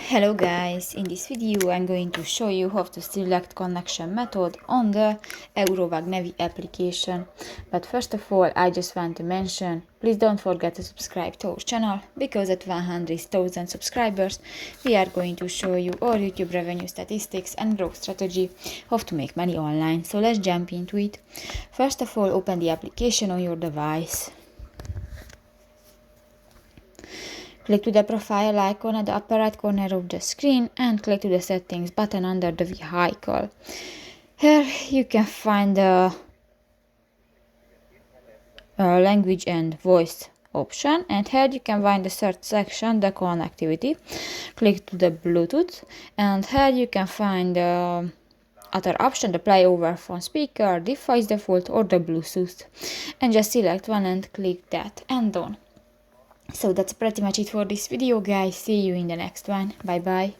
Hello guys, in this video I'm going to show you how to select connection method on the Eurowag Navi application. But first of all, I just want to mention, please don't forget to subscribe to our channel, because at 100,000 subscribers we are going to show you our YouTube revenue statistics and growth strategy, how to make money online. So let's jump into it. First of all, open the application on your device. Click to the profile icon at the upper right corner of the screen and click to the settings button under the vehicle. Here you can find the language and voice option, and here you can find the third section, the connectivity. Click to the Bluetooth, and here you can find the other option, the play over phone speaker, device default, or the Bluetooth, and just select one and click that and done. So that's pretty much it for this video, guys. See you in the next one. Bye bye.